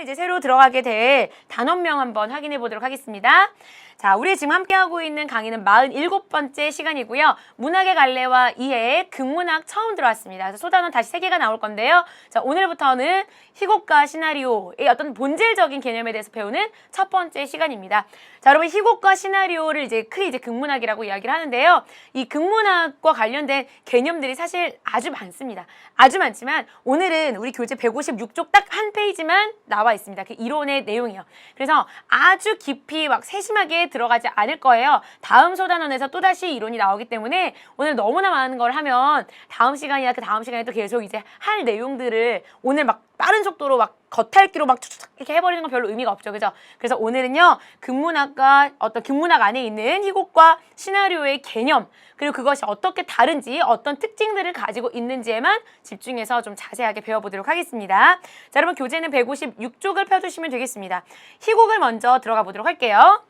이제 새로 들어가게 될 단원명 한번 확인해 보도록 하겠습니다. 자, 우리 지금 함께하고 있는 강의는 47번째 시간이고요. 문학의 갈래와 이해의 극문학 처음 들어왔습니다. 그래서 소단원 다시 3개가 나올 건데요. 자, 오늘부터는 희곡과 시나리오의 어떤 본질적인 개념에 대해서 배우는 첫 번째 시간입니다. 자, 여러분 희곡과 시나리오를 이제 크게 극문학이라고 이야기를 하는데요. 이 극문학과 관련된 개념들이 사실 아주 많습니다. 아주 많지만 오늘은 우리 교재 156쪽 딱 한 페이지만 나와 있습니다. 그 이론의 내용이요. 그래서 아주 깊이 막 세심하게 들어가지 않을 거예요. 다음 소단원에서 또다시 이론이 나오기 때문에 오늘 너무나 많은 걸 하면 다음 시간이나 그 다음 시간에 또 계속 이제 할 내용들을 오늘 막 빠른 속도로 막 겉핥기로 막 쭉쭉 이렇게 해버리는 건 별로 의미가 없죠. 그죠? 그래서 오늘은요, 극문학과 어떤 극문학 안에 있는 희곡과 시나리오의 개념, 그리고 그것이 어떻게 다른지, 어떤 특징들을 가지고 있는지에만 집중해서 좀 자세하게 배워보도록 하겠습니다. 자, 여러분 교재는 156쪽을 펴주시면 되겠습니다. 희곡을 먼저 들어가 보도록 할게요.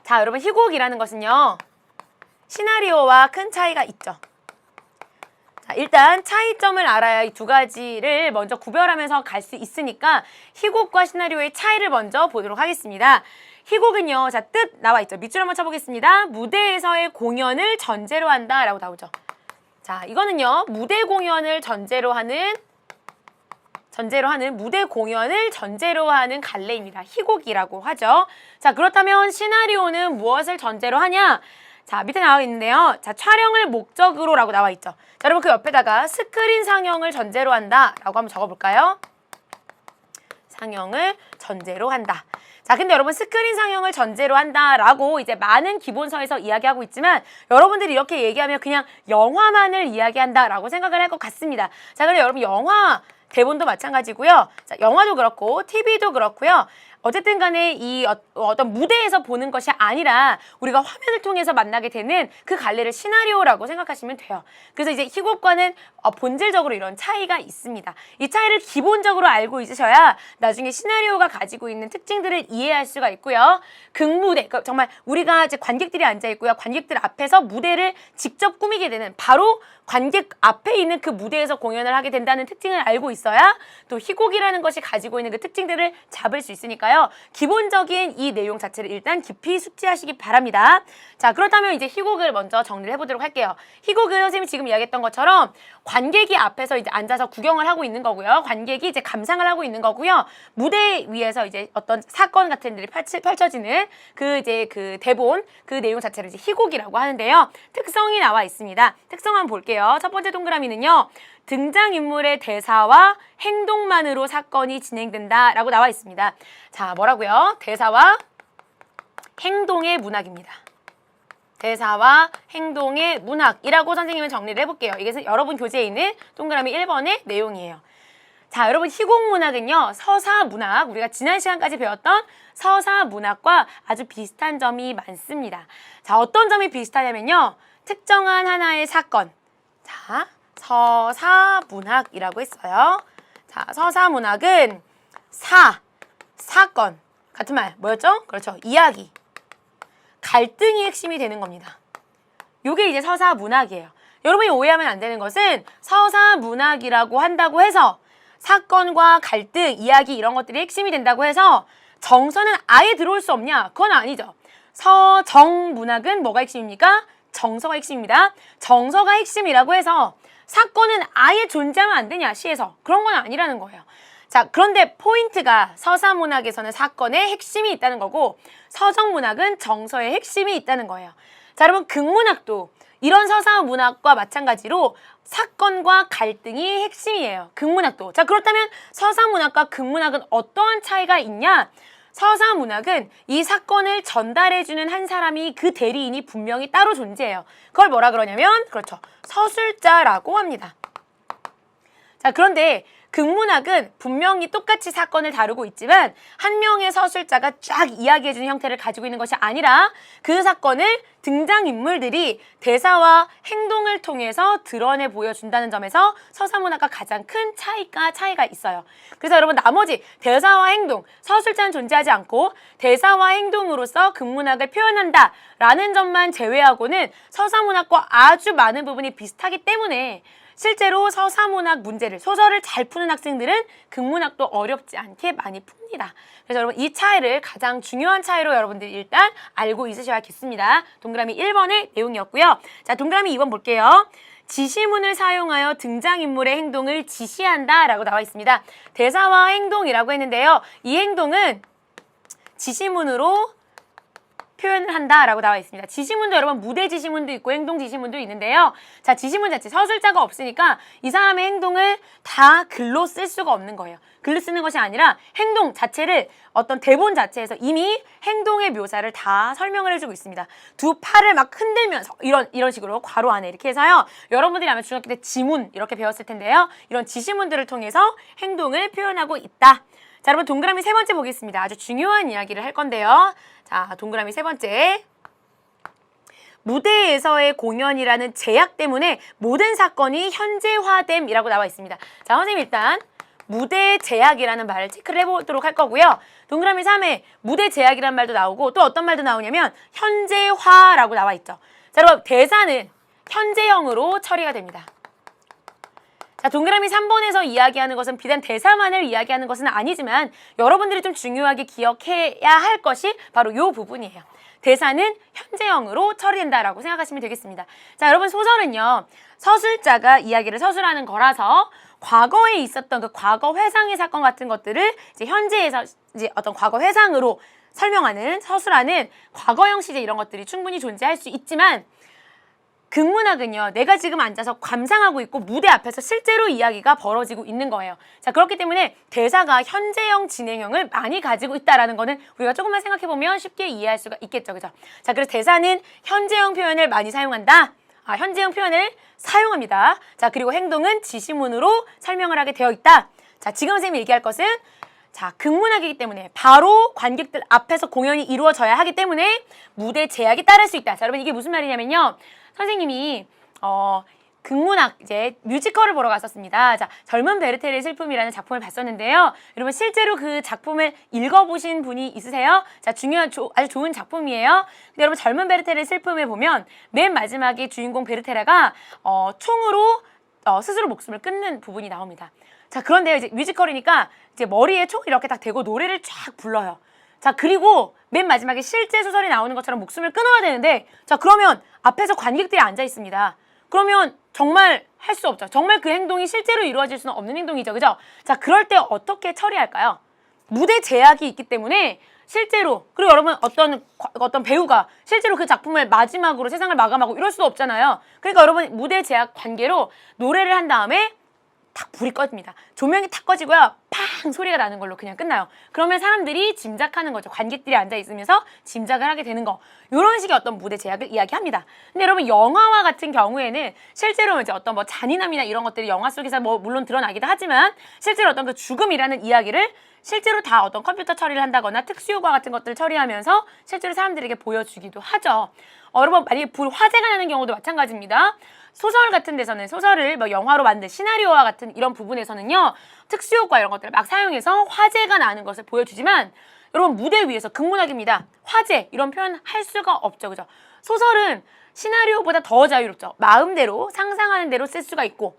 자, 여러분 희곡이라는 것은요, 시나리오와 큰 차이가 있죠. 자, 일단 차이점을 알아야 이 두 가지를 먼저 구별하면서 갈 수 있으니까 희곡과 시나리오의 차이를 먼저 보도록 하겠습니다. 희곡은요, 자, 뜻 나와 있죠. 밑줄 한번 쳐보겠습니다. 무대에서의 공연을 전제로 한다 라고 나오죠. 자, 이거는요, 무대 공연을 전제로 하는 무대 공연을 전제로 하는 갈래입니다. 희곡이라고 하죠. 자, 그렇다면 시나리오는 무엇을 전제로 하냐? 자, 밑에 나와 있는데요. 자, 촬영을 목적으로 라고 나와 있죠. 자, 여러분 그 옆에다가 스크린 상영을 전제로 한다 라고 한번 적어볼까요? 상영을 전제로 한다. 자, 근데 여러분 스크린 상영을 전제로 한다라고 이제 많은 기본서에서 이야기하고 있지만 여러분들이 이렇게 얘기하면 그냥 영화만을 이야기한다라고 생각을 할 것 같습니다. 자, 그럼 여러분 영화 대본도 마찬가지고요. 자, 영화도 그렇고 TV도 그렇고요. 어쨌든 간에 이 어떤 무대에서 보는 것이 아니라 우리가 화면을 통해서 만나게 되는 그 갈래를 시나리오라고 생각하시면 돼요. 그래서 이제 희곡과는 본질적으로 이런 차이가 있습니다. 이 차이를 기본적으로 알고 있으셔야 나중에 시나리오가 가지고 있는 특징들을 이해할 수가 있고요. 극무대, 그러니까 정말 우리가 이제 관객들이 앉아 있고요. 관객들 앞에서 무대를 직접 꾸미게 되는 바로 관객 앞에 있는 그 무대에서 공연을 하게 된다는 특징을 알고 있어야 또 희곡이라는 것이 가지고 있는 그 특징들을 잡을 수 있으니까요. 기본적인 이 내용 자체를 일단 깊이 숙지하시기 바랍니다. 자, 그렇다면 이제 희곡을 먼저 정리를 해보도록 할게요. 희곡은 선생님이 지금 이야기했던 것처럼 관객이 앞에서 이제 앉아서 구경을 하고 있는 거고요. 관객이 이제 감상을 하고 있는 거고요. 무대 위에서 이제 어떤 사건 같은 일이 펼쳐지는 그 대본, 그 내용 자체를 이제 희곡이라고 하는데요. 특성이 나와 있습니다. 특성 한번 볼게요. 첫 번째 동그라미는요, 등장인물의 대사와 행동만으로 사건이 진행된다 라고 나와 있습니다. 자, 뭐라고요? 대사와 행동의 문학입니다. 대사와 행동의 문학이라고 선생님은 정리를 해볼게요. 이게 여러분 교재에 있는 동그라미 1번의 내용이에요. 자, 여러분 희곡문학은요, 서사문학, 우리가 지난 시간까지 배웠던 서사문학과 아주 비슷한 점이 많습니다. 자, 어떤 점이 비슷하냐면요, 특정한 하나의 사건, 자, 서사문학이라고 했어요. 자, 서사문학은 사건, 같은 말 뭐였죠? 그렇죠, 이야기, 갈등이 핵심이 되는 겁니다. 요게 이제 서사문학이에요. 여러분이 오해하면 안 되는 것은 서사문학이라고 한다고 해서 사건과 갈등, 이야기 이런 것들이 핵심이 된다고 해서 정서는 아예 들어올 수 없냐? 그건 아니죠. 서정문학은 뭐가 핵심입니까? 정서가 핵심입니다. 정서가 핵심이라고 해서 사건은 아예 존재하면 안 되냐, 시에서. 그런 건 아니라는 거예요. 자, 그런데 포인트가 서사문학에서는 사건의 핵심이 있다는 거고 서정문학은 정서의 핵심이 있다는 거예요. 자, 여러분 극문학도 이런 서사문학과 마찬가지로 사건과 갈등이 핵심이에요. 극문학도. 자, 그렇다면 서사문학과 극문학은 어떠한 차이가 있냐? 서사문학은 이 사건을 전달해주는 한 사람이, 그 대리인이 분명히 따로 존재해요. 그걸 뭐라 그러냐면, 그렇죠, 서술자라고 합니다. 자, 그런데 극문학은 분명히 똑같이 사건을 다루고 있지만 한 명의 서술자가 쫙 이야기해주는 형태를 가지고 있는 것이 아니라 그 사건을 등장인물들이 대사와 행동을 통해서 드러내 보여준다는 점에서 서사문학과 가장 큰 차이가 있어요. 그래서 여러분 나머지 대사와 행동, 서술자는 존재하지 않고 대사와 행동으로서 극문학을 표현한다 라는 점만 제외하고는 서사문학과 아주 많은 부분이 비슷하기 때문에 실제로 서사문학 문제를, 소설을 잘 푸는 학생들은 극문학도 어렵지 않게 많이 풉니다. 그래서 여러분 이 차이를 가장 중요한 차이로 여러분들이 일단 알고 있으셔야겠습니다. 동그라미 1번의 내용이었고요. 자, 동그라미 2번 볼게요. 지시문을 사용하여 등장인물의 행동을 지시한다 라고 나와 있습니다. 대사와 행동이라고 했는데요. 이 행동은 지시문으로 표현을 한다라고 나와 있습니다. 지시문도 여러분 무대 지시문도 있고 행동 지시문도 있는데요. 자, 지시문 자체 서술자가 없으니까 이 사람의 행동을 다 글로 쓸 수가 없는 거예요. 글로 쓰는 것이 아니라 행동 자체를 어떤 대본 자체에서 이미 행동의 묘사를 다 설명을 해주고 있습니다. 두 팔을 막 흔들면서 이런 식으로 괄호 안에 이렇게 해서요. 여러분들이 아마 중학교 때 지문 이렇게 배웠을 텐데요. 이런 지시문들을 통해서 행동을 표현하고 있다. 자, 여러분 동그라미 세 번째 보겠습니다. 아주 중요한 이야기를 할 건데요. 자, 동그라미 세 번째. 무대에서의 공연이라는 제약 때문에 모든 사건이 현재화됨이라고 나와 있습니다. 자, 선생님 일단 무대 제약이라는 말을 체크를 해보도록 할 거고요. 동그라미 3에 무대 제약이라는 말도 나오고 또 어떤 말도 나오냐면 현재화라고 나와 있죠. 자, 여러분 대사는 현재형으로 처리가 됩니다. 자, 동그라미 3번에서 이야기하는 것은 비단 대사만을 이야기하는 것은 아니지만 여러분들이 좀 중요하게 기억해야 할 것이 바로 이 부분이에요. 대사는 현재형으로 처리된다라고 생각하시면 되겠습니다. 자, 여러분 소설은요. 서술자가 이야기를 서술하는 거라서 과거에 있었던 그 과거 회상의 사건 같은 것들을 이제 현재에서 이제 어떤 과거 회상으로 설명하는 서술하는 과거형 시제 이런 것들이 충분히 존재할 수 있지만 극문학은요. 내가 지금 앉아서 감상하고 있고 무대 앞에서 실제로 이야기가 벌어지고 있는 거예요. 자, 그렇기 때문에 대사가 현재형, 진행형을 많이 가지고 있다라는 거는 우리가 조금만 생각해보면 쉽게 이해할 수가 있겠죠. 그죠? 자, 그래서 대사는 현재형 표현을 많이 사용한다. 현재형 표현을 사용합니다. 자, 그리고 행동은 지시문으로 설명을 하게 되어 있다. 자, 지금 선생님이 얘기할 것은 자, 극문학이기 때문에 바로 관객들 앞에서 공연이 이루어져야 하기 때문에 무대 제약이 따를 수 있다. 자, 여러분 이게 무슨 말이냐면요. 선생님이 극문학 이제 뮤지컬을 보러 갔었습니다. 자, 젊은 베르테르의 슬픔이라는 작품을 봤었는데요. 여러분 실제로 그 작품을 읽어보신 분이 있으세요? 자, 아주 좋은 작품이에요. 근데 여러분 젊은 베르테르의 슬픔에 보면 맨 마지막에 주인공 베르테르가 총으로 스스로 목숨을 끊는 부분이 나옵니다. 자, 그런데요 이제 뮤지컬이니까 이제 머리에 총을 이렇게 딱 대고 노래를 쫙 불러요. 자, 그리고 맨 마지막에 실제 소설이 나오는 것처럼 목숨을 끊어야 되는데 자, 그러면 앞에서 관객들이 앉아 있습니다. 그러면 정말 할 수 없죠. 정말 그 행동이 실제로 이루어질 수는 없는 행동이죠. 그죠? 자, 그럴 때 어떻게 처리할까요? 무대 제약이 있기 때문에 실제로 그리고 여러분 어떤 배우가 실제로 그 작품을 마지막으로 세상을 마감하고 이럴 수도 없잖아요. 그러니까 여러분 무대 제약 관계로 노래를 한 다음에 탁 불이 꺼집니다. 조명이 탁 꺼지고요. 팡 소리가 나는 걸로 그냥 끝나요. 그러면 사람들이 짐작하는 거죠. 관객들이 앉아있으면서 짐작을 하게 되는 거. 이런 식의 어떤 무대 제약을 이야기합니다. 근데 여러분 영화와 같은 경우에는 실제로 이제 어떤 뭐 잔인함이나 이런 것들이 영화 속에서 뭐 물론 드러나기도 하지만 실제로 어떤 그 죽음이라는 이야기를 실제로 다 어떤 컴퓨터 처리를 한다거나 특수효과 같은 것들을 처리하면서 실제로 사람들에게 보여주기도 하죠. 여러분 만약에 화재가 나는 경우도 마찬가지입니다. 소설 같은 데서는 소설을 뭐 영화로 만든 시나리오와 같은 이런 부분에서는요. 특수효과 이런 것들을 막 사용해서 화재가 나는 것을 보여주지만 여러분 무대 위에서 극문학입니다. 화재 이런 표현 할 수가 없죠. 그죠? 소설은 시나리오보다 더 자유롭죠. 마음대로 상상하는 대로 쓸 수가 있고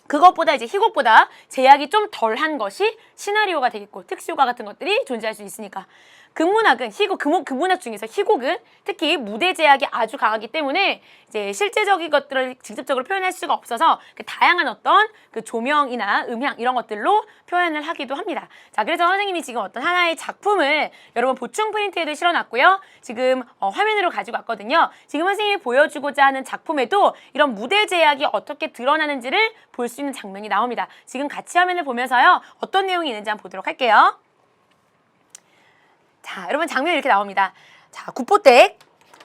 그것보다 이제 희곡보다 제약이 좀 덜한 것이 시나리오가 되겠고 특수효과 같은 것들이 존재할 수 있으니까 극문학은 극문학 중에서 희곡은 특히 무대 제약이 아주 강하기 때문에 이제 실제적인 것들을 직접적으로 표현할 수가 없어서 그 다양한 어떤 그 조명이나 음향 이런 것들로 표현을 하기도 합니다. 자, 그래서 선생님이 지금 어떤 하나의 작품을 여러분 보충 프린트에도 실어놨고요. 지금 화면으로 가지고 왔거든요. 지금 선생님이 보여주고자 하는 작품에도 이런 무대 제약이 어떻게 드러나는지를 볼 수 있는 장면이 나옵니다. 지금 같이 화면을 보면서요. 어떤 내용이 있는지 한번 보도록 할게요. 자, 여러분 장면이 이렇게 나옵니다. 자, 구포댁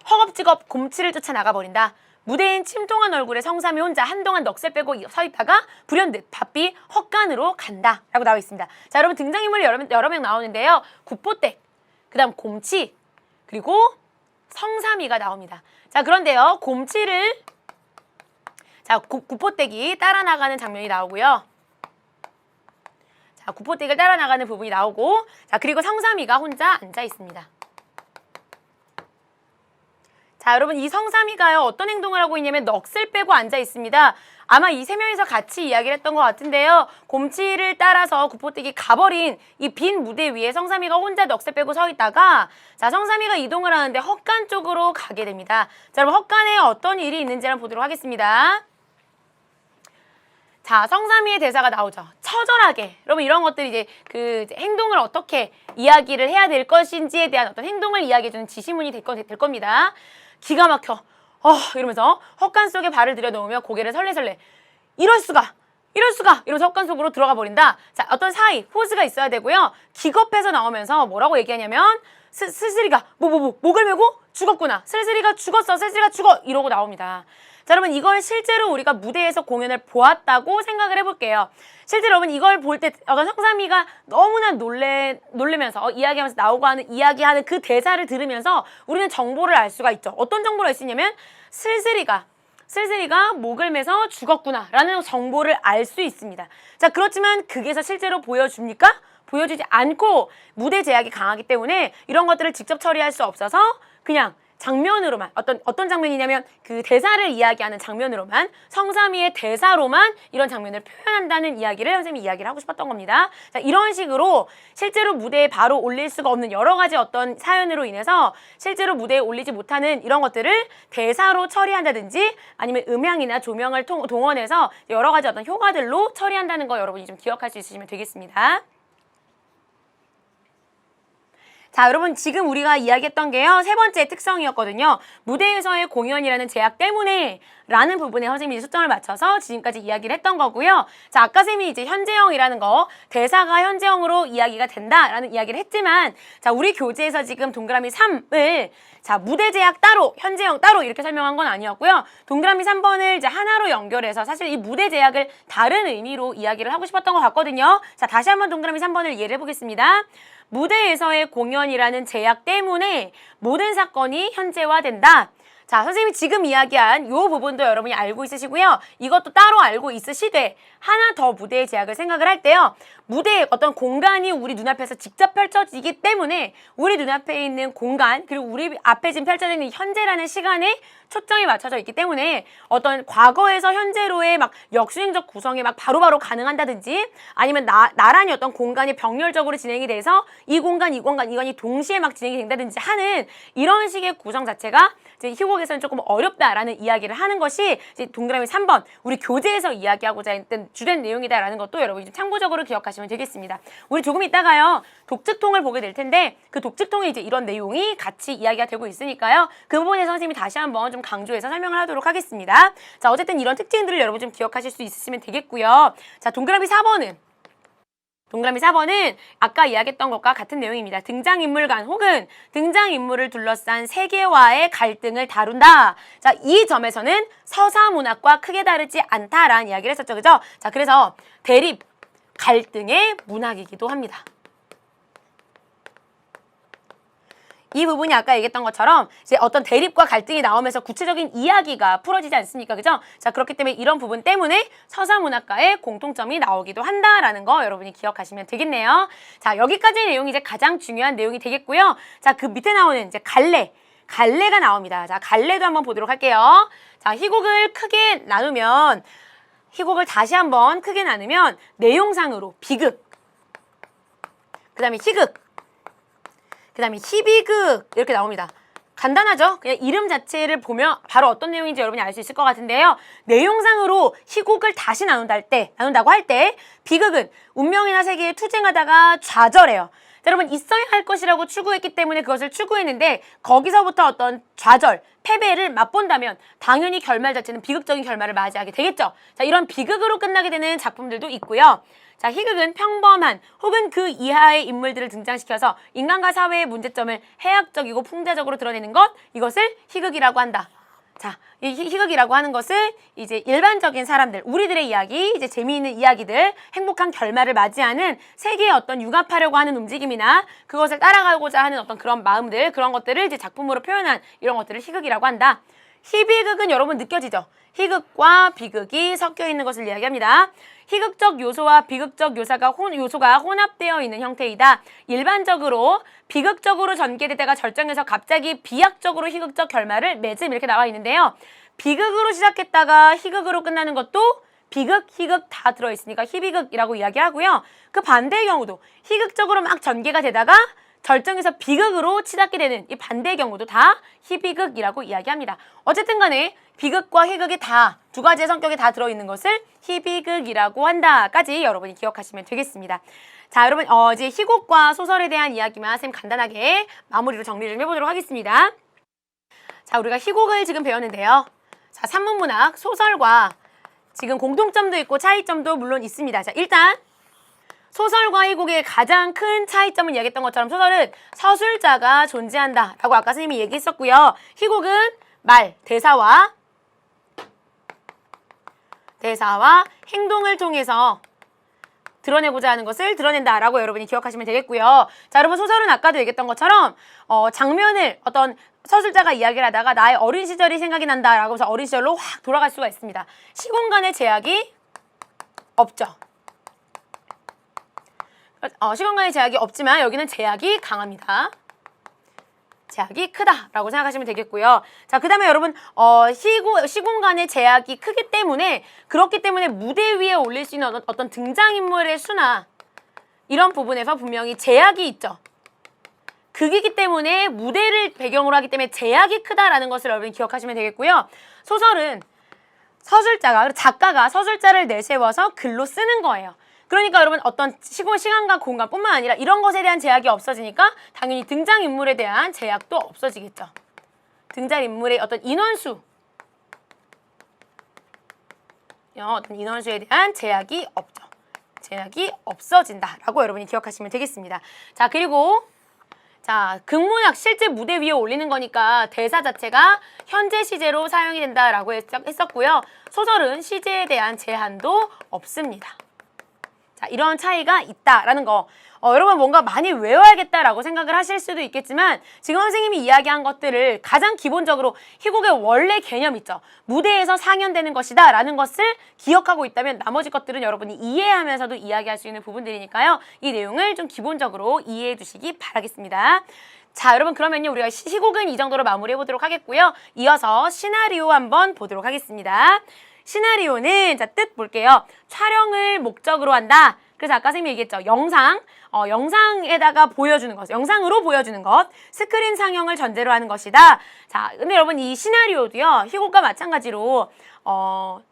허겁지겁 곰치를 쫓아 나가버린다. 무대인 침통한 얼굴에 성삼이 혼자 한동안 넋을 빼고 서 있다가 불현듯 바삐 헛간으로 간다 라고 나와 있습니다. 자, 여러분 등장인물이 여러 명 나오는데요. 구포댁, 그 다음 곰치, 그리고 성삼이가 나옵니다. 자, 그런데요 곰치를 구포댁이 따라 나가는 장면이 나오고요. 자, 구포댁을 따라 나가는 부분이 나오고 자, 그리고 성삼이가 혼자 앉아 있습니다. 자, 자, 여러분 이 성삼이가요 어떤 행동을 하고 있냐면 넋을 빼고 앉아 있습니다. 아마 이 세 명이서 같이 이야기를 했던 것 같은데요. 곰치를 따라서 구포떼기 가버린 이 빈 무대 위에 성삼이가 혼자 넋을 빼고 서 있다가 자, 성삼이가 이동을 하는데 헛간 쪽으로 가게 됩니다. 자, 여러분 헛간에 어떤 일이 있는지 한번 보도록 하겠습니다. 자, 성삼이의 대사가 나오죠. 처절하게. 여러분 이런 것들이 이제 그 행동을 어떻게 이야기를 해야 될 것인지에 대한 어떤 행동을 이야기해주는 지시문이 될 겁니다. 기가 막혀. 이러면서 헛간 속에 발을 들여놓으며 고개를 설레설레. 이럴 수가! 이러면서 헛간 속으로 들어가 버린다. 자, 어떤 사이, 포즈가 있어야 되고요. 기겁해서 나오면서 뭐라고 얘기하냐면 슬슬이가 목을 메고 죽었구나. 슬슬이가 죽었어. 슬슬이가 죽어. 이러고 나옵니다. 자, 여러분 이걸 실제로 우리가 무대에서 공연을 보았다고 생각을 해볼게요. 실제로 여러분 이걸 볼 때 어떤 성삼이가 너무나 놀래면서 이야기하면서 이야기하는 그 대사를 들으면서 우리는 정보를 알 수가 있죠. 어떤 정보를 알 수 있냐면 슬슬이가 목을 매서 죽었구나 라는 정보를 알 수 있습니다. 자, 그렇지만 극에서 실제로 보여줍니까? 보여주지 않고 무대 제약이 강하기 때문에 이런 것들을 직접 처리할 수 없어서 그냥 장면으로만 어떤 장면이냐면 그 대사를 이야기하는 장면으로만 성삼이의 대사로만 이런 장면을 표현한다는 이야기를 선생님이 이야기를 하고 싶었던 겁니다. 자, 이런 식으로 실제로 무대에 바로 올릴 수가 없는 여러 가지 어떤 사연으로 인해서 실제로 무대에 올리지 못하는 이런 것들을 대사로 처리한다든지 아니면 음향이나 조명을 동원해서 여러 가지 어떤 효과들로 처리한다는 거 여러분이 좀 기억할 수 있으시면 되겠습니다. 자, 여러분 지금 우리가 이야기했던 게요. 세 번째 특성이었거든요. 무대에서의 공연이라는 제약 때문에 라는 부분에 선생님이 초점을 맞춰서 지금까지 이야기를 했던 거고요. 자, 아까 쌤이 이제 현재형이라는 거, 대사가 현재형으로 이야기가 된다라는 이야기를 했지만 자, 우리 교재에서 지금 동그라미 3을 자, 무대 제약 따로, 현재형 따로 이렇게 설명한 건 아니었고요. 동그라미 3번을 이제 하나로 연결해서 사실 이 무대 제약을 다른 의미로 이야기를 하고 싶었던 것 같거든요. 자, 다시 한번 동그라미 3번을 이해를 해보겠습니다. 무대에서의 공연이라는 제약 때문에 모든 사건이 현재화된다. 자, 선생님이 지금 이야기한 이 부분도 여러분이 알고 있으시고요. 이것도 따로 알고 있으시되 하나 더 무대의 제약을 생각을 할 때요. 무대의 어떤 공간이 우리 눈앞에서 직접 펼쳐지기 때문에 우리 눈앞에 있는 공간 그리고 우리 앞에 지금 펼쳐져 있는 현재라는 시간에 초점이 맞춰져 있기 때문에 어떤 과거에서 현재로의 막 역수행적 구성이 막 바로바로 가능한다든지 아니면 나란히 어떤 공간이 병렬적으로 진행이 돼서 이 공간이 동시에 막 진행이 된다든지 하는 이런 식의 구성 자체가 이제 희곡에서는 조금 어렵다라는 이야기를 하는 것이 이제 동그라미 3번 우리 교재에서 이야기하고자 했던 주된 내용이다라는 것도 여러분이 좀 참고적으로 기억하시면 되겠습니다. 우리 조금 이따가요 독특통을 보게 될 텐데 그 독특통에 이제 이런 내용이 같이 이야기가 되고 있으니까요. 그 부분에서 선생님이 다시 한번 좀 강조해서 설명을 하도록 하겠습니다. 자, 어쨌든 이런 특징들을 여러분 좀 기억하실 수 있으시면 되겠고요. 자, 동그라미 4번은 아까 이야기했던 것과 같은 내용입니다. 등장인물 간 혹은 등장인물을 둘러싼 세계와의 갈등을 다룬다. 자, 이 점에서는 서사문학과 크게 다르지 않다라는 이야기를 했었죠. 그죠? 자, 그래서 대립, 갈등의 문학이기도 합니다. 이 부분이 아까 얘기했던 것처럼 이제 어떤 대립과 갈등이 나오면서 구체적인 이야기가 풀어지지 않습니까? 그죠? 자, 그렇기 때문에 이런 부분 때문에 서사문학과의 공통점이 나오기도 한다라는 거 여러분이 기억하시면 되겠네요. 자, 여기까지의 내용이 이제 가장 중요한 내용이 되겠고요. 자, 그 밑에 나오는 이제 갈래가 나옵니다. 자, 갈래도 한번 보도록 할게요. 자, 희곡을 다시 한번 크게 나누면 내용상으로 비극, 그 다음에 희극, 그 다음에 희비극 이렇게 나옵니다. 간단하죠? 그냥 이름 자체를 보면 바로 어떤 내용인지 여러분이 알 수 있을 것 같은데요. 내용상으로 희곡을 다시 나눈다고 할 때 비극은 운명이나 세계에 투쟁하다가 좌절해요. 자, 여러분 있어야 할 것이라고 추구했기 때문에 그것을 추구했는데 거기서부터 어떤 좌절, 패배를 맛본다면 당연히 결말 자체는 비극적인 결말을 맞이하게 되겠죠. 자, 이런 비극으로 끝나게 되는 작품들도 있고요. 자, 희극은 평범한 혹은 그 이하의 인물들을 등장시켜서 인간과 사회의 문제점을 해학적이고 풍자적으로 드러내는 것, 이것을 희극이라고 한다. 자, 이 희극이라고 하는 것은 이제 일반적인 사람들, 우리들의 이야기, 이제 재미있는 이야기들, 행복한 결말을 맞이하는 세계에 어떤 융합하려고 하는 움직임이나 그것을 따라가고자 하는 어떤 그런 마음들, 그런 것들을 이제 작품으로 표현한 이런 것들을 희극이라고 한다. 희비극은 여러분 느껴지죠? 희극과 비극이 섞여 있는 것을 이야기합니다. 희극적 요소와 비극적 요소가 혼합되어 있는 형태이다. 일반적으로 비극적으로 전개되다가 절정에서 갑자기 비약적으로 희극적 결말을 맺음 이렇게 나와 있는데요. 비극으로 시작했다가 희극으로 끝나는 것도 비극, 희극 다 들어있으니까 희비극이라고 이야기하고요. 그 반대의 경우도 희극적으로 막 전개가 되다가 절정에서 비극으로 치닫게 되는 이 반대의 경우도 다 희비극이라고 이야기합니다. 어쨌든 간에 비극과 희극이 다 두 가지의 성격이 다 들어있는 것을 희비극이라고 한다까지 여러분이 기억하시면 되겠습니다. 자, 여러분 이제 희곡과 소설에 대한 이야기만 쌤 간단하게 마무리로 정리 좀 해보도록 하겠습니다. 자, 우리가 희곡을 지금 배웠는데요. 자, 산문문학, 소설과 지금 공통점도 있고 차이점도 물론 있습니다. 자, 일단 소설과 희곡의 가장 큰 차이점은 이야기했던 것처럼 소설은 서술자가 존재한다라고 아까 선생님이 얘기했었고요. 희곡은 말, 대사와 행동을 통해서 드러내고자 하는 것을 드러낸다라고 여러분이 기억하시면 되겠고요. 자, 여러분 소설은 아까도 얘기했던 것처럼 장면을 어떤 서술자가 이야기를 하다가 나의 어린 시절이 생각이 난다라고 해서 어린 시절로 확 돌아갈 수가 있습니다. 시공간의 제약이 없죠. 시공간의 제약이 없지만 여기는 제약이 강합니다. 제약이 크다라고 생각하시면 되겠고요. 자, 그 다음에 여러분 시공간의 제약이 크기 때문에 그렇기 때문에 무대 위에 올릴 수 있는 어떤 등장인물의 수나 이런 부분에서 분명히 제약이 있죠. 극이기 때문에 무대를 배경으로 하기 때문에 제약이 크다라는 것을 여러분 기억하시면 되겠고요. 소설은 작가가 서술자를 내세워서 글로 쓰는 거예요. 그러니까 여러분 어떤 시간과 공간뿐만 아니라 이런 것에 대한 제약이 없어지니까 당연히 등장인물에 대한 제약도 없어지겠죠. 등장인물의 어떤 인원수에 대한 제약이 없죠. 제약이 없어진다라고 여러분이 기억하시면 되겠습니다. 자, 그리고 극문학 실제 무대 위에 올리는 거니까 대사 자체가 현재 시제로 사용이 된다라고 했었고요. 소설은 시제에 대한 제한도 없습니다. 자, 이런 차이가 있다라는 거. 여러분 뭔가 많이 외워야겠다라고 생각을 하실 수도 있겠지만 지금 선생님이 이야기한 것들을 가장 기본적으로 희곡의 원래 개념 있죠. 무대에서 상연되는 것이다 라는 것을 기억하고 있다면 나머지 것들은 여러분이 이해하면서도 이야기할 수 있는 부분들이니까요. 이 내용을 좀 기본적으로 이해해 두시기 바라겠습니다. 자, 여러분 그러면요 우리가 희곡은 이 정도로 마무리해 보도록 하겠고요. 이어서 시나리오 한번 보도록 하겠습니다. 시나리오는 뜻 볼게요. 촬영을 목적으로 한다. 그래서 아까 선생님이 얘기했죠. 영상에다가 보여주는 것, 영상으로 보여주는 것, 스크린 상영을 전제로 하는 것이다. 자, 근데 여러분 이 시나리오도요. 희곡과 마찬가지로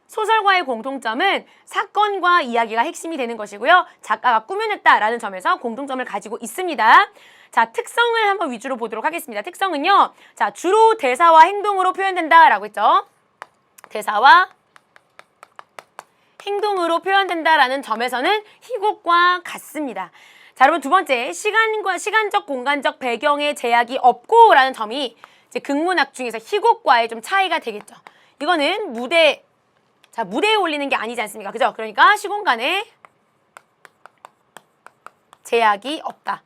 소설과의 공통점은 사건과 이야기가 핵심이 되는 것이고요. 작가가 꾸며냈다라는 점에서 공통점을 가지고 있습니다. 자, 특성을 한번 위주로 보도록 하겠습니다. 특성은요. 자, 주로 대사와 행동으로 표현된다라고 했죠. 대사와 행동으로 표현된다라는 점에서는 희곡과 같습니다. 자, 여러분 두 번째, 시간적 공간적 배경의 제약이 없고라는 점이 이제 극문학 중에서 희곡과의 좀 차이가 되겠죠. 이거는 무대에 올리는 게 아니지 않습니까? 그죠? 그러니까 시공간에 제약이 없다.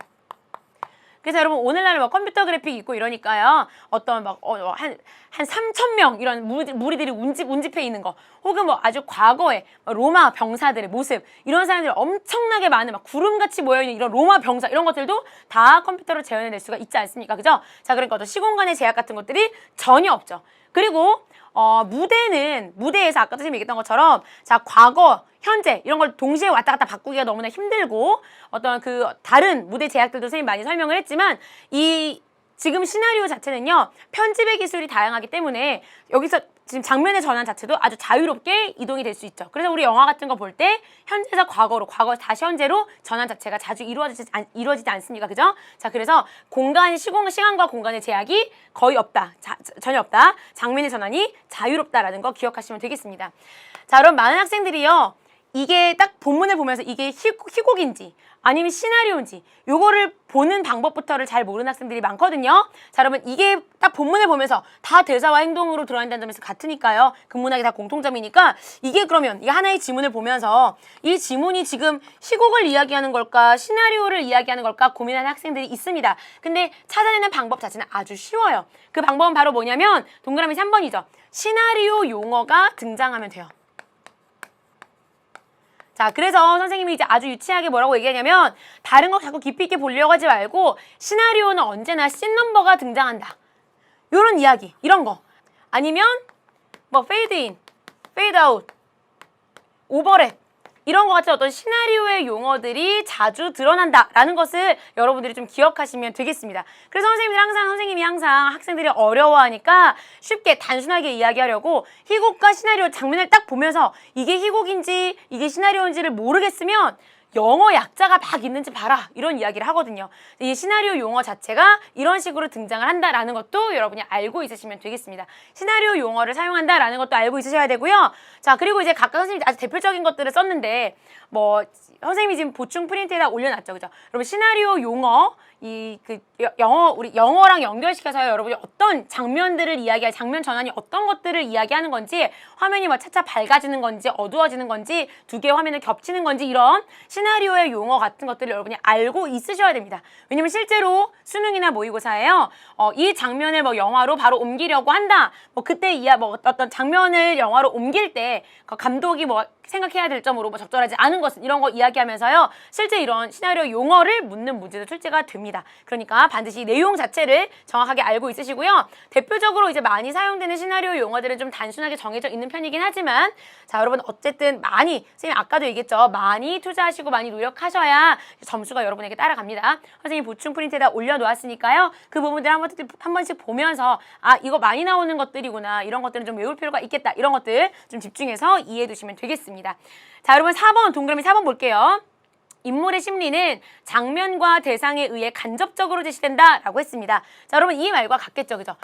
그래서 여러분 오늘날은 컴퓨터 그래픽 있고 이러니까요. 어떤 한 3,000명 이런 무리들이 운집해 있는 거 혹은 아주 과거에 로마 병사들의 모습 이런 사람들이 엄청나게 많은 구름같이 모여있는 이런 로마 병사 이런 것들도 다 컴퓨터로 재현해낼 수가 있지 않습니까? 그죠? 자, 그러니까 어떤 시공간의 제약 같은 것들이 전혀 없죠. 그리고 무대에서 아까 선생님이 얘기했던 것처럼 과거, 현재 이런 걸 동시에 왔다 갔다 바꾸기가 너무나 힘들고 어떤 다른 무대 제약들도 선생님이 많이 설명을 했지만 지금 시나리오 자체는요. 편집의 기술이 다양하기 때문에 여기서 지금 장면의 전환 자체도 아주 자유롭게 이동이 될 수 있죠. 그래서 우리 영화 같은 거 볼 때 현재에서 과거에서 다시 현재로 전환 자체가 자주 이루어지지 않습니까? 그죠? 자, 그래서 시간과 공간의 제약이 거의 없다. 전혀 없다. 장면의 전환이 자유롭다라는 거 기억하시면 되겠습니다. 자, 그럼 많은 학생들이요. 이게 딱 본문을 보면서 이게 희곡인지 아니면 시나리오인지 요거를 보는 방법부터를 잘 모르는 학생들이 많거든요. 자, 여러분 이게 딱 본문을 보면서 다 대사와 행동으로 들어간다는 점에서 같으니까요. 근문학이 다 공통점이니까 이게 그러면 이 하나의 지문을 보면서 이 지문이 지금 희곡을 이야기하는 걸까 시나리오를 이야기하는 걸까 고민하는 학생들이 있습니다. 근데 찾아내는 방법 자체는 아주 쉬워요. 그 방법은 바로 뭐냐면 동그라미 3번이죠. 시나리오 용어가 등장하면 돼요. 자, 그래서 선생님이 이제 아주 유치하게 뭐라고 얘기하냐면 다른 거 자꾸 깊이 있게 보려고 하지 말고 시나리오는 언제나 씬 넘버가 등장한다. 요런 이야기, 이런 거. 아니면 뭐 페이드 인, 페이드 아웃, 오버랩 이런 거 같은 어떤 시나리오의 용어들이 자주 드러난다라는 것을 여러분들이 좀 기억하시면 되겠습니다. 그래서 선생님이 항상 학생들이 어려워하니까 쉽게 단순하게 이야기하려고 희곡과 시나리오 장면을 딱 보면서 이게 희곡인지 이게 시나리오인지를 모르겠으면 영어 약자가 막 있는지 봐라 이런 이야기를 하거든요. 이 시나리오 용어 자체가 이런 식으로 등장을 한다라는 것도 여러분이 알고 있으시면 되겠습니다. 시나리오 용어를 사용한다라는 것도 알고 있으셔야 되고요. 자, 그리고 이제 각각 선생님이 아주 대표적인 것들을 썼는데 뭐 선생님이 지금 보충 프린트에다 올려놨죠, 그죠? 여러분 시나리오 용어 우리 영어랑 연결시켜서 여러분이 어떤 장면들을 이야기할 장면 전환이 어떤 것들을 이야기하는 건지 화면이 뭐 차차 밝아지는 건지 어두워지는 건지 두 개의 화면을 겹치는 건지 이런 시나리오의 용어 같은 것들을 여러분이 알고 있으셔야 됩니다. 왜냐면 실제로 수능이나 모의고사에요. 이 장면을 뭐 영화로 바로 옮기려고 한다. 뭐 그때 뭐 어떤 장면을 영화로 옮길 때 감독이 뭐 생각해야 될 점으로 뭐 적절하지 않은 것은 이런 거 이야기하면서요. 실제 이런 시나리오 용어를 묻는 문제도 출제가 됩니다. 그러니까 반드시 내용 자체를 정확하게 알고 있으시고요. 대표적으로 이제 많이 사용되는 시나리오 용어들은 좀 단순하게 정해져 있는 편이긴 하지만 자, 여러분 어쨌든 많이 선생님 아까도 얘기했죠. 많이 투자하시고 많이 노력하셔야 점수가 여러분에게 따라갑니다. 선생님 보충 프린트에다 올려놓았으니까요. 그 부분들 한 번씩 보면서 아, 이거 많이 나오는 것들이구나. 이런 것들은 좀 외울 필요가 있겠다. 이런 것들 좀 집중해서 이해해 두시면 되겠습니다. 자, 여러분 4번 동그라미 4번 볼게요. 인물의 심리는 장면과 대상에 의해 간접적으로 제시된다라고 했습니다. 자, 여러분 이 말과 같겠죠, 그죠?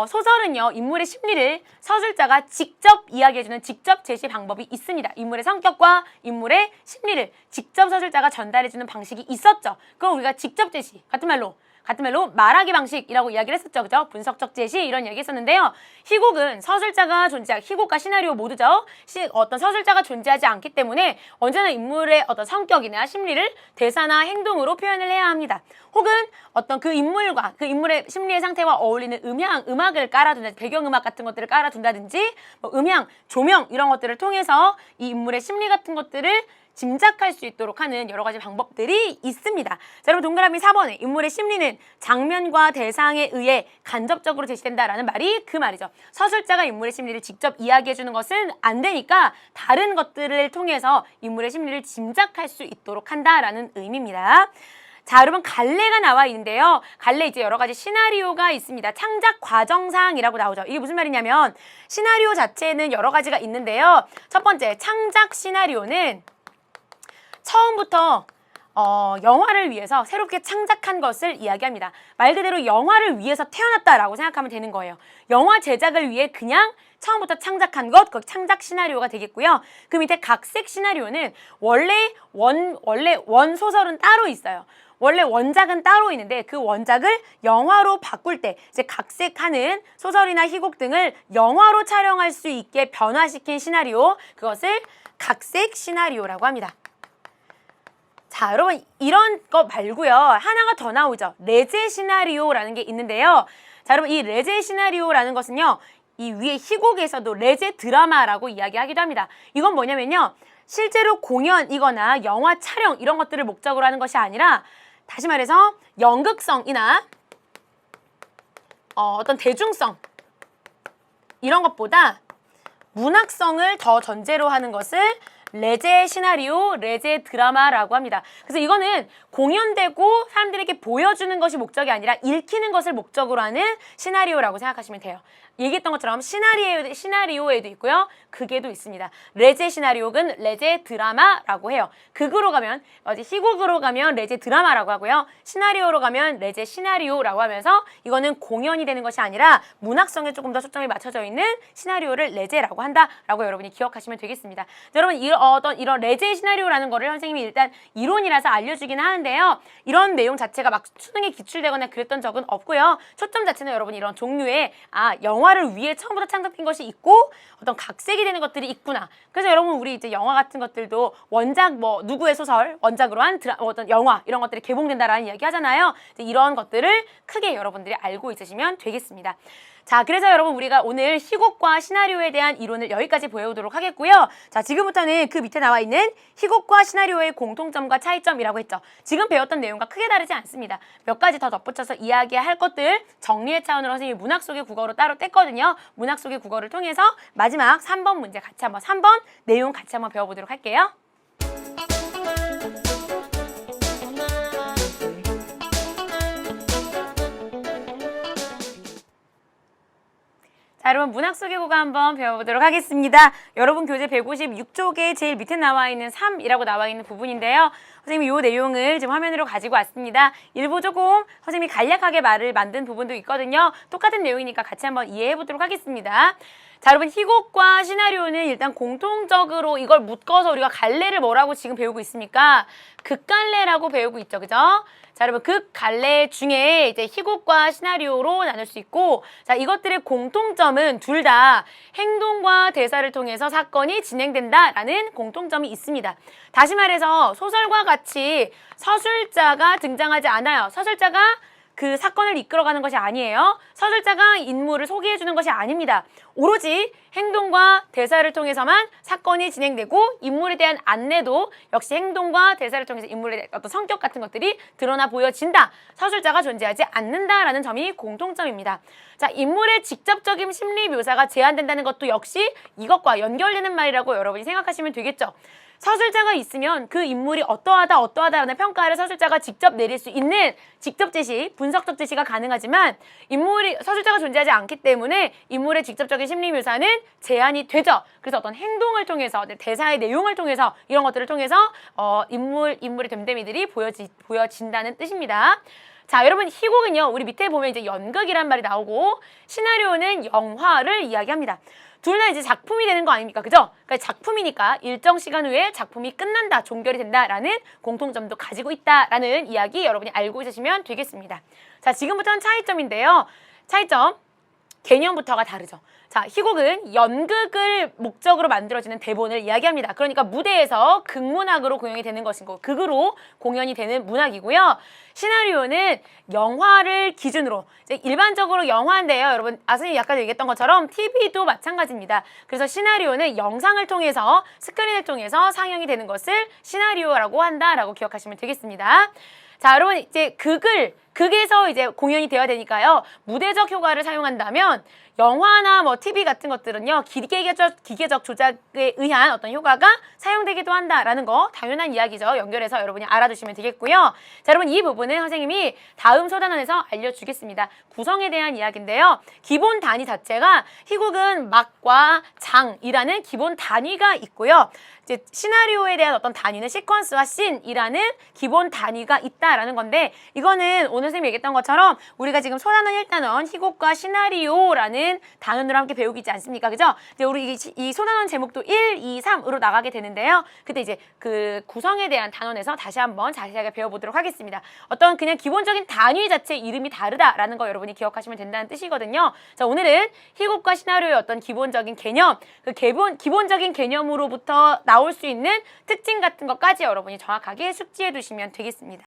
소설은요 인물의 심리를 서술자가 직접 이야기해주는 직접 제시 방법이 있습니다. 인물의 성격과 인물의 심리를 직접 서술자가 전달해주는 방식이 있었죠. 그럼 우리가 직접 제시 같은 말로 말하기 방식이라고 이야기를 했었죠. 그죠? 분석적 제시 이런 얘기 했었는데요. 희곡은 서술자가 희곡과 시나리오 모두죠. 어떤 서술자가 존재하지 않기 때문에 언제나 인물의 어떤 성격이나 심리를 대사나 행동으로 표현을 해야 합니다. 혹은 어떤 그 인물과 그 인물의 심리의 상태와 어울리는 음악을 깔아둔다든지 배경음악 같은 것들을 깔아둔다든지 뭐 음향, 조명 이런 것들을 통해서 이 인물의 심리 같은 것들을 짐작할 수 있도록 하는 여러 가지 방법들이 있습니다. 자, 여러분 동그라미 4번에 인물의 심리는 장면과 대상에 의해 간접적으로 제시된다라는 말이 그 말이죠. 서술자가 인물의 심리를 직접 이야기해주는 것은 안 되니까 다른 것들을 통해서 인물의 심리를 짐작할 수 있도록 한다라는 의미입니다. 자, 여러분 갈래가 나와 있는데요. 갈래 이제 여러 가지 시나리오가 있습니다. 창작 과정상이라고 나오죠. 이게 무슨 말이냐면 시나리오 자체는 여러 가지가 있는데요. 첫 번째 창작 시나리오는 처음부터 영화를 위해서 새롭게 창작한 것을 이야기합니다. 말 그대로 영화를 위해서 태어났다라고 생각하면 되는 거예요. 영화 제작을 위해 그냥 처음부터 창작한 것, 그 창작 시나리오가 되겠고요. 그 밑에 각색 시나리오는 원래 원 소설은 따로 있어요. 원래 원작은 따로 있는데 그 원작을 영화로 바꿀 때 이제 각색하는 소설이나 희곡 등을 영화로 촬영할 수 있게 변화시킨 시나리오, 그것을 각색 시나리오라고 합니다. 자, 여러분 이런 거 말고요. 하나가 더 나오죠. 레제 시나리오라는 게 있는데요. 자, 여러분 이 레제 시나리오라는 것은요. 이 위에 희곡에서도 레제 드라마라고 이야기하기도 합니다. 이건 뭐냐면요. 실제로 공연이거나 영화 촬영 이런 것들을 목적으로 하는 것이 아니라 다시 말해서 연극성이나 어떤 대중성 이런 것보다 문학성을 더 전제로 하는 것을 레제 시나리오, 레제 드라마라고 합니다. 그래서 이거는 공연되고 사람들에게 보여주는 것이 목적이 아니라 읽히는 것을 목적으로 하는 시나리오라고 생각하시면 돼요. 얘기했던 것처럼 시나리오에도 있고요. 극에도 있습니다. 레제 시나리오는 레제 드라마라고 해요. 극으로 가면, 희곡으로 가면 레제 드라마라고 하고요. 시나리오로 가면 레제 시나리오라고 하면서 이거는 공연이 되는 것이 아니라 문학성에 조금 더 초점이 맞춰져 있는 시나리오를 레제라고 한다라고 여러분이 기억하시면 되겠습니다. 여러분, 이런 레제 시나리오라는 거를 선생님이 일단 이론이라서 알려주긴 하는데요. 이런 내용 자체가 막 수능에 기출되거나 그랬던 적은 없고요. 초점 자체는 여러분이 이런 종류의 영화를 위해 처음부터 창작된 것이 있고 어떤 각색이 되는 것들이 있구나. 그래서 여러분 우리 이제 영화 같은 것들도 원작 누구의 소설 원작으로 한 어떤 영화 이런 것들이 개봉된다라는 이야기 하잖아요. 이런 것들을 크게 여러분들이 알고 있으시면 되겠습니다. 자, 그래서 여러분 우리가 오늘 희곡과 시나리오에 대한 이론을 여기까지 보여보도록 하겠고요. 자, 지금부터는 그 밑에 나와 있는 희곡과 시나리오의 공통점과 차이점이라고 했죠. 지금 배웠던 내용과 크게 다르지 않습니다. 몇 가지 더 덧붙여서 이야기할 것들 정리의 차원으로 선생님이 문학 속의 국어로 따로 뗐거든요. 문학 속의 국어를 통해서 마지막 3번 문제 같이 한번 3번 내용 같이 한번 배워보도록 할게요. 자, 여러분 문학 속의 국어 한번 배워보도록 하겠습니다. 여러분 교재 156쪽에 제일 밑에 나와 있는 3이라고 나와 있는 부분인데요. 선생님이 이 내용을 지금 화면으로 가지고 왔습니다. 일부 조금 선생님이 간략하게 말을 만든 부분도 있거든요. 똑같은 내용이니까 같이 한번 이해해보도록 하겠습니다. 자, 여러분 희곡과 시나리오는 일단 공통적으로 이걸 묶어서 우리가 갈래를 뭐라고 지금 배우고 있습니까? 극갈래라고 배우고 있죠. 그죠? 자, 여러분 극갈래 중에 이제 희곡과 시나리오로 나눌 수 있고, 자, 이것들의 공통점은 둘 다 행동과 대사를 통해서 사건이 진행된다라는 공통점이 있습니다. 다시 말해서 소설과 같이 서술자가 등장하지 않아요. 서술자가 그 사건을 이끌어가는 것이 아니에요. 서술자가 인물을 소개해주는 것이 아닙니다. 오로지 행동과 대사를 통해서만 사건이 진행되고 인물에 대한 안내도 역시 행동과 대사를 통해서 인물의 대한 어떤 성격 같은 것들이 드러나 보여진다. 서술자가 존재하지 않는다라는 점이 공통점입니다. 자, 인물의 직접적인 심리 묘사가 제한된다는 것도 역시 이것과 연결되는 말이라고 여러분이 생각하시면 되겠죠. 서술자가 있으면 그 인물이 어떠하다라는 평가를 서술자가 직접 내릴 수 있는 직접 제시, 분석적 제시가 가능하지만 서술자가 존재하지 않기 때문에 인물의 직접적인 심리 묘사는 제한이 되죠. 그래서 어떤 행동을 통해서, 대사의 내용을 통해서 이런 것들을 통해서 인물의 됨됨이들이 보여진다는 뜻입니다. 자, 여러분 희곡은요, 우리 밑에 보면 이제 연극이란 말이 나오고 시나리오는 영화를 이야기합니다. 둘 다 이제 작품이 되는 거 아닙니까? 그죠? 그러니까 작품이니까 일정 시간 후에 작품이 끝난다, 종결이 된다라는 공통점도 가지고 있다라는 이야기 여러분이 알고 있으시면 되겠습니다. 자, 지금부터는 차이점인데요. 차이점, 개념부터가 다르죠. 자, 희곡은 연극을 목적으로 만들어지는 대본을 이야기합니다. 그러니까 무대에서 극문학으로 공연이 되는 것이고 극으로 공연이 되는 문학이고요. 시나리오는 영화를 기준으로, 이제 일반적으로 영화인데요. 여러분, 선생님이 아까 얘기했던 것처럼 TV도 마찬가지입니다. 그래서 시나리오는 영상을 통해서, 스크린을 통해서 상영이 되는 것을 시나리오라고 한다라고 기억하시면 되겠습니다. 자, 여러분 이제 극에서 이제 공연이 되어야 되니까요. 무대적 효과를 사용한다면 영화나 TV 같은 것들은요, 기계적 조작에 의한 어떤 효과가 사용되기도 한다라는 거 당연한 이야기죠. 연결해서 여러분이 알아두시면 되겠고요. 자, 여러분 이 부분은 선생님이 다음 소단원에서 알려주겠습니다. 구성에 대한 이야기인데요. 기본 단위 자체가 희곡은 막과 장이라는 기본 단위가 있고요. 이제 시나리오에 대한 어떤 단위는 시퀀스와 씬이라는 기본 단위가 있다라는 건데, 이거는 오늘 선생님이 얘기했던 것처럼 우리가 지금 소단원 1단원 희곡과 시나리오라는 단원으로 함께 배우고 있지 않습니까? 그죠? 이제 우리 이 소단원 제목도 1, 2, 3으로 나가게 되는데요. 그때 이제 그 구성에 대한 단원에서 다시 한번 자세하게 배워보도록 하겠습니다. 어떤 그냥 기본적인 단위 자체 이름이 다르다라는 거 여러분이 기억하시면 된다는 뜻이거든요. 자, 오늘은 희곡과 시나리오의 어떤 기본적인 개념, 그 기본적인 개념으로부터 나올 수 있는 특징 같은 것까지 여러분이 정확하게 숙지해 두시면 되겠습니다.